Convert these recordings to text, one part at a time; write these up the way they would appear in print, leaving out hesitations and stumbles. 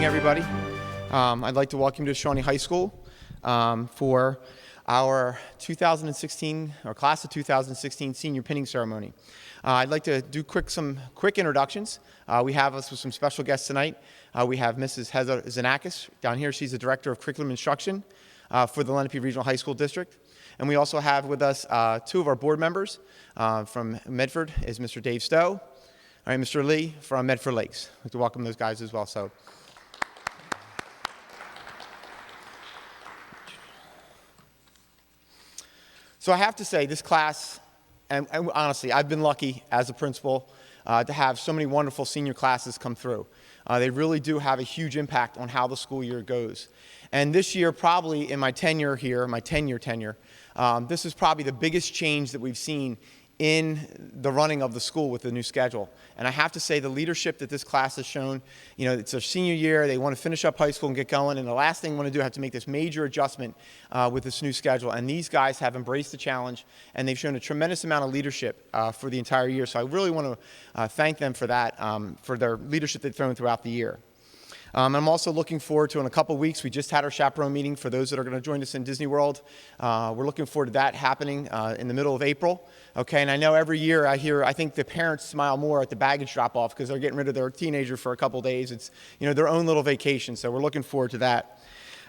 everybody. I'd like to welcome you to Shawnee High School for our 2016, or class of 2016 senior pinning ceremony. I'd like to do some quick introductions. We have us with some special guests tonight. We have Mrs. Heather Zanakis down here. She's the Director of Curriculum Instruction for the Lenape Regional High School District. And we also have with us two of our board members. From Medford is Mr. Dave Stowe. All right, Mr. Lee from Medford Lakes. I'd like to welcome those guys as well. So I have to say, this class, and honestly, I've been lucky as a principal to have so many wonderful senior classes come through. They really do have a huge impact on how the school year goes. And this year, probably in my tenure here, my 10-year tenure, this is probably the biggest change that we've seen in the running of the school with the new schedule. And I have to say, the leadership that this class has shown, it's their senior year, they want to finish up high school and get going, and the last thing they want to do is have to make this major adjustment with this new schedule. And these guys have embraced the challenge, and they've shown a tremendous amount of leadership for the entire year. So I really want to thank them for that, for their leadership they've thrown throughout the year. I'm also looking forward to, in a couple weeks, we just had our chaperone meeting for those that are going to join us in Disney World. We're looking forward to that happening in the middle of April. Okay, and I know every year I think the parents smile more at the baggage drop-off because they're getting rid of their teenager for a couple days. It's, their own little vacation, so we're looking forward to that.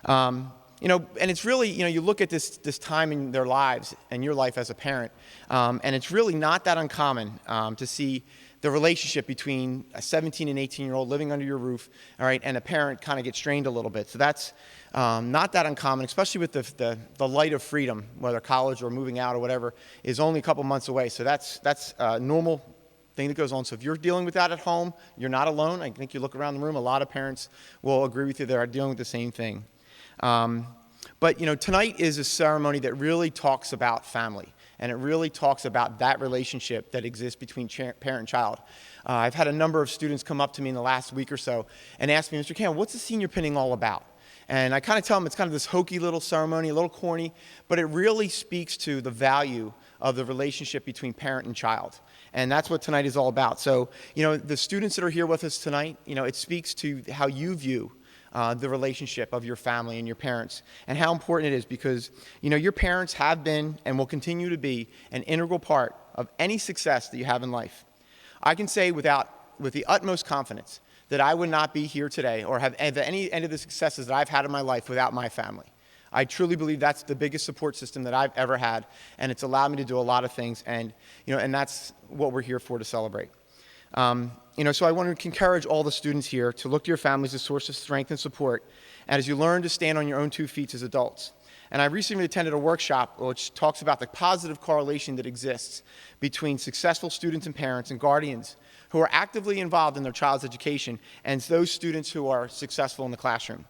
And it's really, you look at this time in their lives and your life as a parent, and it's really not that uncommon to see the relationship between a 17 and 18-year-old living under your roof, all right, and a parent kind of get strained a little bit. So that's not that uncommon, especially with the light of freedom, whether college or moving out or whatever, is only a couple months away. So that's a normal thing that goes on. So if you're dealing with that at home, you're not alone. I think you look around the room, a lot of parents will agree with you. They're dealing with the same thing. But tonight is a ceremony that really talks about family. And it really talks about that relationship that exists between parent and child. I've had a number of students come up to me in the last week or so and ask me, Mr. Campbell, what's the senior pinning all about? And I kind of tell them it's kind of this hokey little ceremony, a little corny, but it really speaks to the value of the relationship between parent and child. And that's what tonight is all about. So, the students that are here with us tonight, it speaks to how you view the relationship of your family and your parents, and how important it is, because your parents have been and will continue to be an integral part of any success that you have in life. I can say with the utmost confidence that I would not be here today or have any of the successes that I've had in my life without my family. I truly believe that's the biggest support system that I've ever had, and it's allowed me to do a lot of things, and and that's what we're here for, to celebrate. So I want to encourage all the students here to look to your families as a source of strength and support, and as you learn to stand on your own 2 feet as adults. And I recently attended a workshop which talks about the positive correlation that exists between successful students and parents and guardians who are actively involved in their child's education and those students who are successful in the classroom.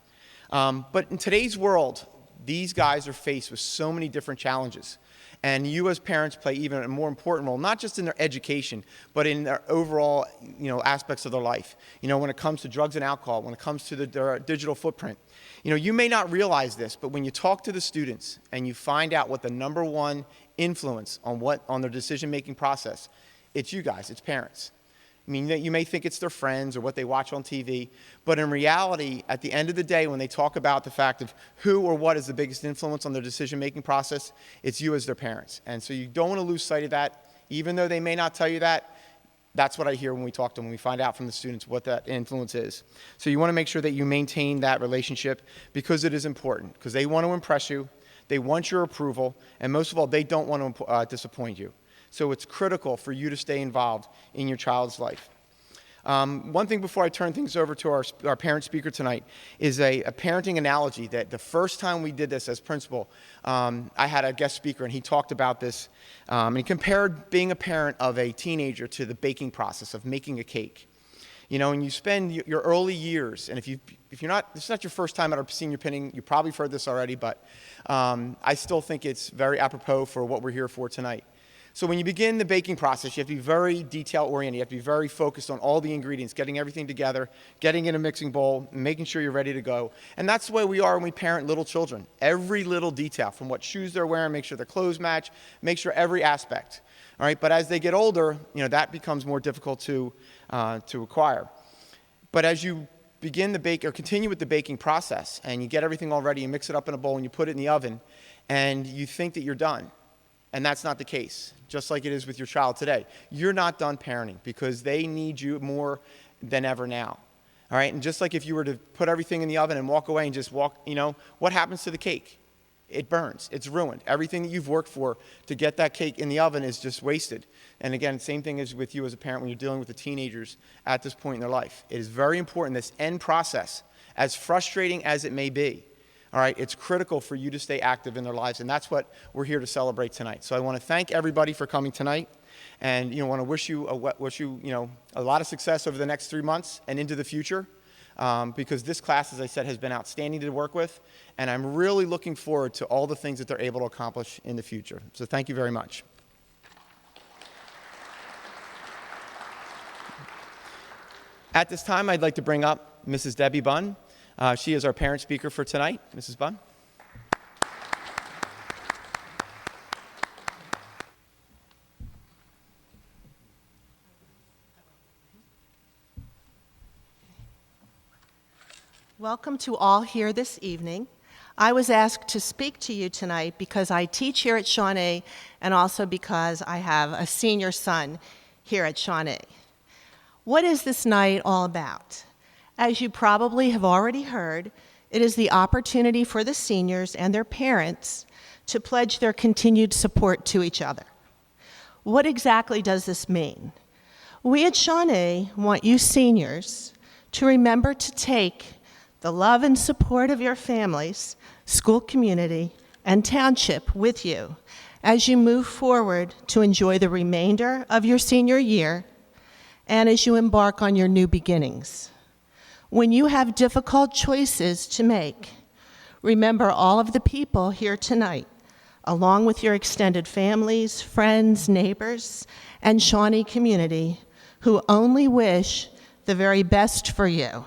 But in today's world, these guys are faced with so many different challenges. And you as parents play even a more important role, not just in their education, but in their overall, aspects of their life. When it comes to drugs and alcohol, when it comes to their digital footprint. You may not realize this, but when you talk to the students and you find out what the number one influence on their decision-making process, it's you guys, it's parents. You may think it's their friends or what they watch on TV, but in reality, at the end of the day, when they talk about the fact of who or what is the biggest influence on their decision-making process, it's you as their parents. And so you don't want to lose sight of that. Even though they may not tell you that, that's what I hear when we talk to them, when we find out from the students what that influence is. So you want to make sure that you maintain that relationship, because it is important, because they want to impress you, they want your approval, and most of all, they don't want to disappoint you. So it's critical for you to stay involved in your child's life. One thing before I turn things over to our parent speaker tonight is a parenting analogy that the first time we did this as principal, I had a guest speaker and he talked about this. And he compared being a parent of a teenager to the baking process of making a cake. And you spend your early years, and if you're not, this is not your first time at our senior pinning, you probably heard this already, but I still think it's very apropos for what we're here for tonight. So when you begin the baking process, you have to be very detail-oriented. You have to be very focused on all the ingredients, getting everything together, getting in a mixing bowl, making sure you're ready to go. And that's the way we are when we parent little children. Every little detail, from what shoes they're wearing, make sure their clothes match, make sure every aspect. All right, but as they get older, that becomes more difficult to acquire. But as you begin the bake or continue with the baking process, and you get everything all ready, you mix it up in a bowl, and you put it in the oven, and you think that you're done. And that's not the case, just like it is with your child today. You're not done parenting because they need you more than ever now. All right? And just like if you were to put everything in the oven and walk away and just walk, what happens to the cake? It burns. It's ruined. Everything that you've worked for to get that cake in the oven is just wasted. And again, same thing is with you as a parent when you're dealing with the teenagers at this point in their life. It is very important, this end process, as frustrating as it may be, all right, it's critical for you to stay active in their lives, and that's what we're here to celebrate tonight. So I want to thank everybody for coming tonight, and want to wish you a lot of success over the next 3 months and into the future, because this class, as I said, has been outstanding to work with, and I'm really looking forward to all the things that they're able to accomplish in the future. So thank you very much. At this time, I'd like to bring up Mrs. Debbie Bunn. She is our parent speaker for tonight. Mrs. Bunn. Welcome to all here this evening. I was asked to speak to you tonight because I teach here at Shawnee and also because I have a senior son here at Shawnee. What is this night all about? As you probably have already heard, it is the opportunity for the seniors and their parents to pledge their continued support to each other. What exactly does this mean? We at Shawnee want you seniors to remember to take the love and support of your families, school community, and township with you as you move forward to enjoy the remainder of your senior year and as you embark on your new beginnings. When you have difficult choices to make, remember all of the people here tonight, along with your extended families, friends, neighbors, and Shawnee community, who only wish the very best for you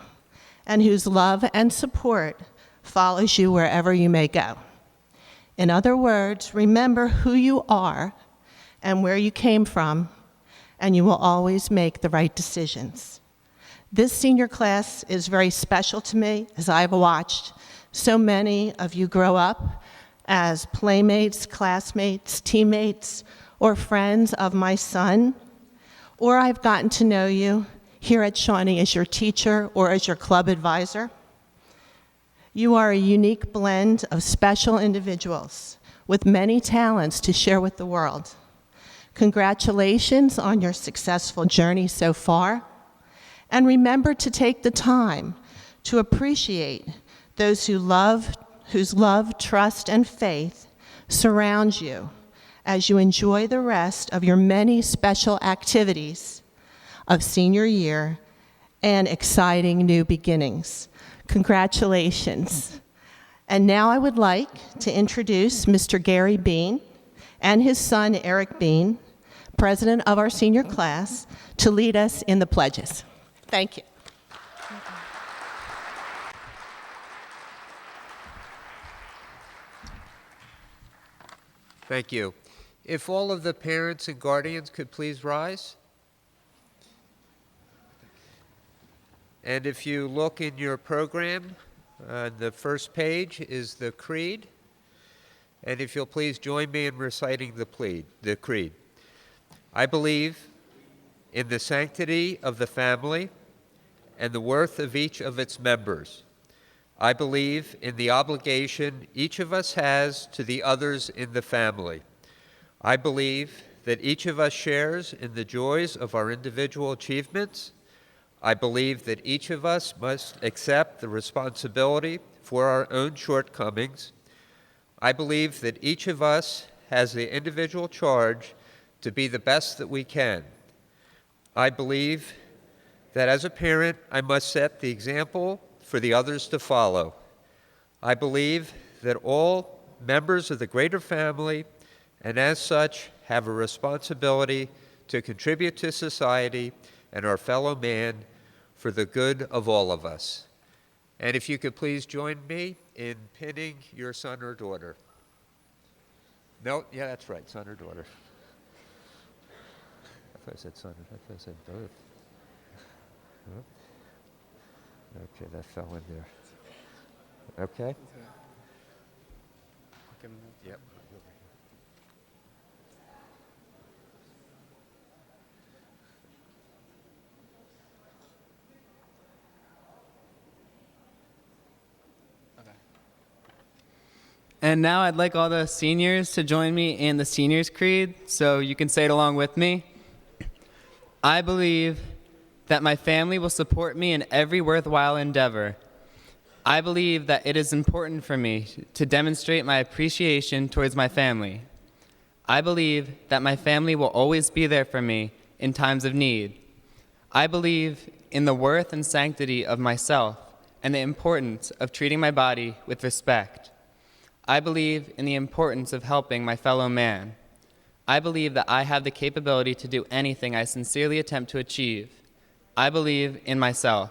and whose love and support follows you wherever you may go. In other words, remember who you are and where you came from, and you will always make the right decisions. This senior class is very special to me as I've watched so many of you grow up as playmates, classmates, teammates, or friends of my son, or I've gotten to know you here at Shawnee as your teacher or as your club advisor. You are a unique blend of special individuals with many talents to share with the world. Congratulations on your successful journey so far, and remember to take the time to appreciate those whose love, trust, and faith surround you as you enjoy the rest of your many special activities of senior year and exciting new beginnings. Congratulations. And now I would like to introduce Mr. Gary Bean and his son, Eric Bean, president of our senior class, to lead us in the pledges. Thank you. Thank you. If all of the parents and guardians could please rise. And if you look in your program, the first page is the creed. And if you'll please join me in reciting the creed. I believe in the sanctity of the family and the worth of each of its members. I believe in the obligation each of us has to the others in the family. I believe that each of us shares in the joys of our individual achievements. I believe that each of us must accept the responsibility for our own shortcomings. I believe that each of us has the individual charge to be the best that we can. I believe that as a parent, I must set the example for the others to follow. I believe that all members of the greater family, and as such, have a responsibility to contribute to society and our fellow man for the good of all of us. And if you could please join me in pinning your son or daughter. No, yeah, that's right, son or daughter. I thought I said son, I thought I said both. Okay, that fell in there. Okay? Yep. And now I'd like all the seniors to join me in the Seniors Creed, so you can say it along with me. I believe that my family will support me in every worthwhile endeavor. I believe that it is important for me to demonstrate my appreciation towards my family. I believe that my family will always be there for me in times of need. I believe in the worth and sanctity of myself and the importance of treating my body with respect. I believe in the importance of helping my fellow man. I believe that I have the capability to do anything I sincerely attempt to achieve. I believe in myself.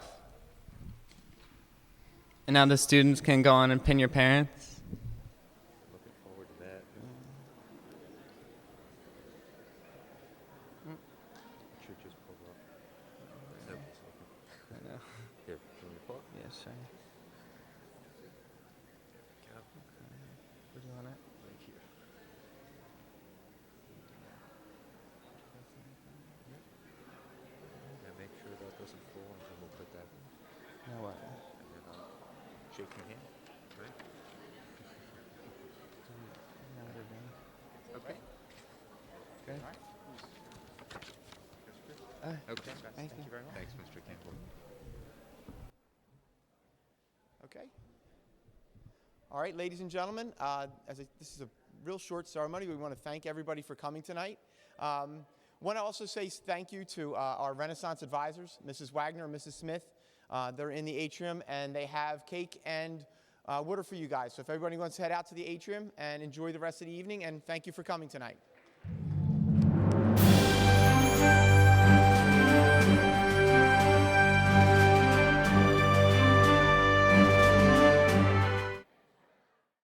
And now the students can go on and pin your parents. Looking forward to that. Should just pull up. I know. Here, can you pull? Yeah, sure. Where do you want it? Right here. And make sure that doesn't fall, and then we'll put that in. Now what? And then I'll shake your hand, right? Now what are we doing? Okay. Good. Okay. Thank you very much. Thanks, Mr. Campbell. Okay. All right, ladies and gentlemen, this is a real short ceremony. We want to thank everybody for coming tonight. Want to also say thank you to our Renaissance advisors, Mrs. Wagner and Mrs. Smith. They're in the atrium, and they have cake and water for you guys. So if everybody wants to head out to the atrium and enjoy the rest of the evening, and thank you for coming tonight.